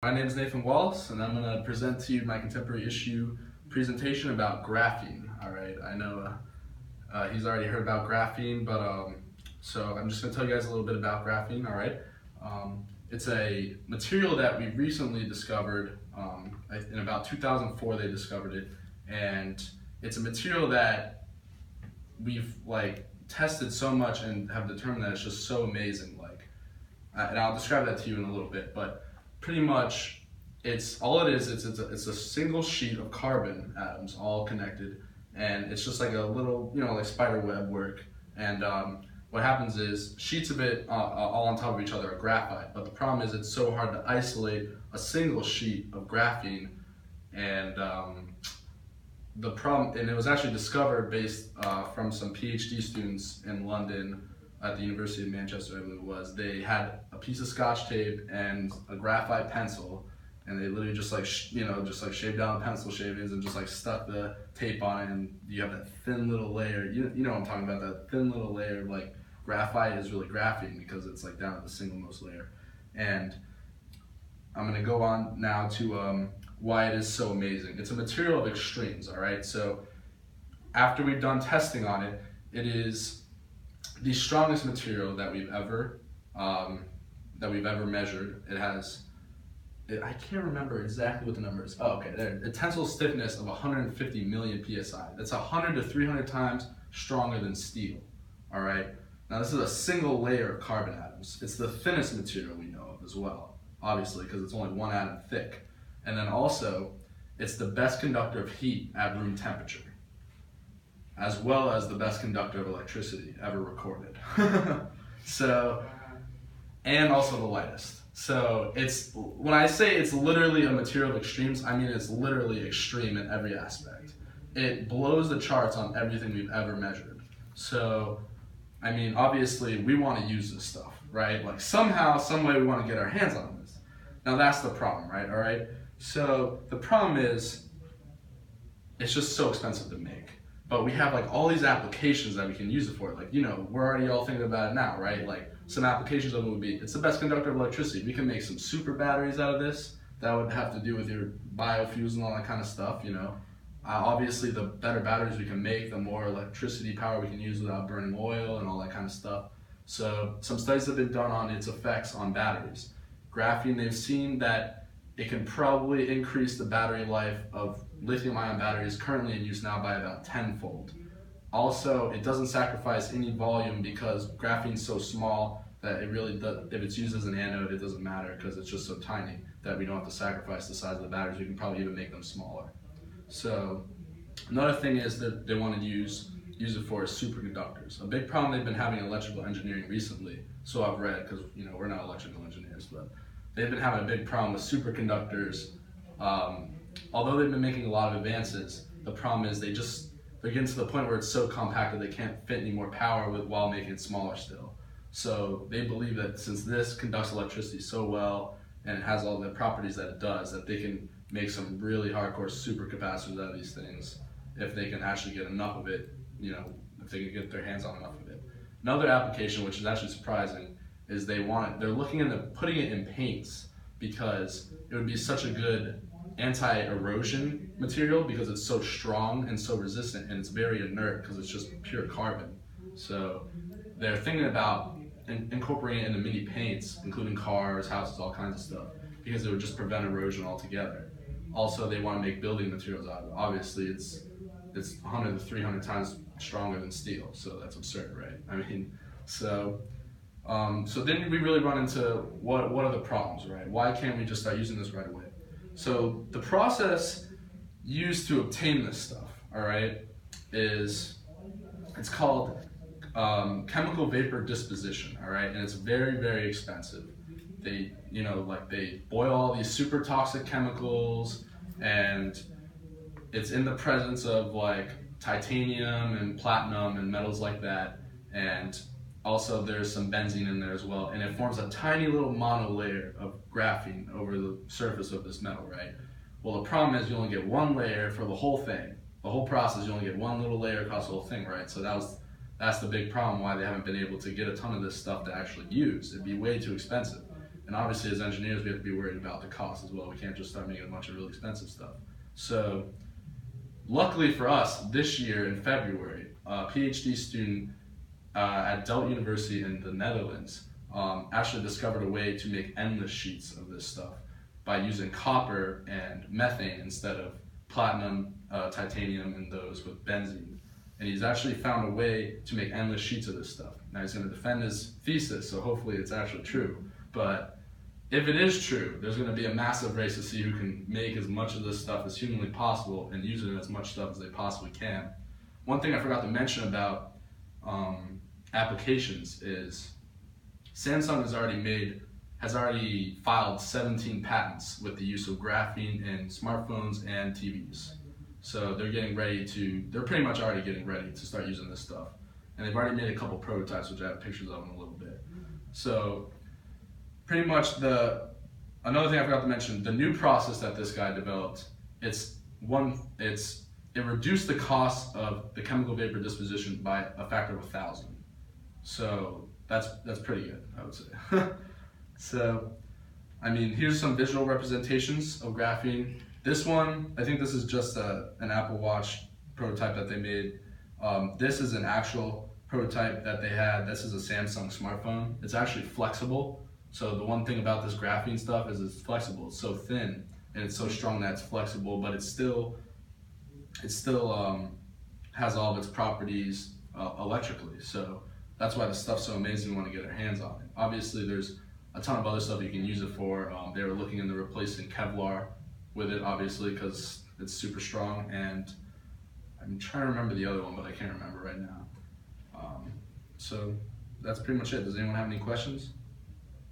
My name is Nathan Wallace, and I'm going to present to you my contemporary issue presentation about graphene. All right, I know he's already heard about graphene, but so I'm just going to tell you guys a little bit about graphene. All right, it's a material that we recently discovered. In about 2004, they discovered it, and it's a material that we've tested so much and have determined that it's just so amazing. And I'll describe that to you in a little bit, but pretty much it's a single sheet of carbon atoms all connected, and it's just like a little, like spider web work. And what happens is sheets of it all on top of each other are graphite, but the problem is it's so hard to isolate a single sheet of graphene. And it was actually discovered based from some PhD students in London at the University of Manchester, I believe it was. They had a piece of Scotch tape and a graphite pencil, and they literally just shaved down the pencil shavings and just stuck the tape on it, and you have that thin little layer. You know what I'm talking about? That thin little layer of graphite is really graphene because it's down at the single most layer. And I'm gonna go on now to why it is so amazing. It's a material of extremes. All right. So after we've done testing on it, it is the strongest material that we've ever measured. I can't remember exactly what the number is. Oh, okay, there. A tensile stiffness of 150 million psi. That's 100 to 300 times stronger than steel. All right. Now this is a single layer of carbon atoms. It's the thinnest material we know of as well, obviously, because it's only one atom thick. And then also, it's the best conductor of heat at room temperature, as well as the best conductor of electricity ever recorded. And also the lightest. So when I say it's literally a material of extremes, I mean it's literally extreme in every aspect. It blows the charts on everything we've ever measured. So, I mean, obviously we want to use this stuff, right? Somehow, some way we want to get our hands on this. Now that's the problem, right? All right. So the problem is, it's just so expensive to make. But we have all these applications that we can use it for. We're already all thinking about it now, right? Some applications of it would be, it's the best conductor of electricity. We can make some super batteries out of this. That would have to do with your biofuels and all that kind of stuff, Obviously, the better batteries we can make, the more electricity power we can use without burning oil and all that kind of stuff. So some studies have been done on its effects on batteries. Graphene, they've seen that it can probably increase the battery life of lithium-ion batteries currently in use now by about 10-fold. Also, it doesn't sacrifice any volume because graphene's so small that it really does, if it's used as an anode, it doesn't matter because it's just so tiny that we don't have to sacrifice the size of the batteries. We can probably even make them smaller. So another thing is that they want to use it for superconductors. A big problem they've been having in electrical engineering recently, so I've read, because we're not electrical engineers, but they've been having a big problem with superconductors. Although they've been making a lot of advances, the problem is they're getting to the point where it's so compact that they can't fit any more power while making it smaller still. So they believe that since this conducts electricity so well and it has all the properties that it does, that they can make some really hardcore supercapacitors out of these things if they can actually get enough of it, if they can get their hands on enough of it. Another application, which is actually surprising, is they're looking into putting it in paints because it would be such a good anti-erosion material because it's so strong and so resistant, and it's very inert because it's just pure carbon. So they're thinking about incorporating it into mini paints, including cars, houses, all kinds of stuff, because it would just prevent erosion altogether. Also, they want to make building materials out of it. Obviously, it's 100 to 300 times stronger than steel, so that's absurd, right? I mean, so then we really run into what are the problems, right? Why can't we just start using this right away? So the process used to obtain this stuff, all right, it's called chemical vapor disposition, all right, and it's very, very expensive. They boil all these super toxic chemicals, and it's in the presence of titanium and platinum and metals like that, and also there's some benzene in there as well, and it forms a tiny little monolayer of graphene over the surface of this metal, right? Well, the problem is you only get one layer for the whole thing. The whole process, you only get one little layer across the whole thing, right? So that's the big problem why they haven't been able to get a ton of this stuff to actually use. It'd be way too expensive. And obviously as engineers, we have to be worried about the cost as well. We can't just start making a bunch of really expensive stuff. So luckily for us, this year in February, a PhD student at Delft University in the Netherlands actually discovered a way to make endless sheets of this stuff by using copper and methane instead of platinum, titanium, and those with benzene. And he's actually found a way to make endless sheets of this stuff. Now he's going to defend his thesis, so hopefully it's actually true. But if it is true, there's going to be a massive race to see who can make as much of this stuff as humanly possible and use it in as much stuff as they possibly can. One thing I forgot to mention about applications is Samsung has already filed 17 patents with the use of graphene in smartphones and TVs. So they're pretty much already getting ready to start using this stuff. And they've already made a couple prototypes, which I have pictures of in a little bit. So pretty much another thing I forgot to mention, the new process that this guy developed, it reduced the cost of the chemical vapor disposition by a factor of 1,000. So that's pretty good, I would say. So, I mean, here's some visual representations of graphene. This one, I think this is just an Apple Watch prototype that they made. This is an actual prototype that they had. This is a Samsung smartphone. It's actually flexible. So the one thing about this graphene stuff is it's flexible. It's so thin and it's so strong that it's flexible, but it still has all of its properties electrically. So that's why the stuff's so amazing. We want to get our hands on it. Obviously, there's a ton of other stuff you can use it for. They were looking into replacing Kevlar with it, obviously, because it's super strong. And I'm trying to remember the other one, but I can't remember right now. So that's pretty much it. Does anyone have any questions?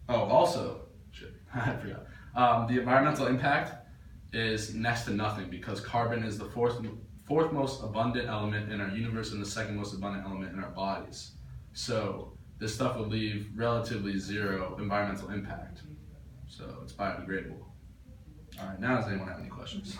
Oh, also, shit, I forgot. The environmental impact is next to nothing because carbon is the fourth most abundant element in our universe and the second most abundant element in our bodies. So this stuff would leave relatively zero environmental impact. So it's biodegradable. All right, now does anyone have any questions?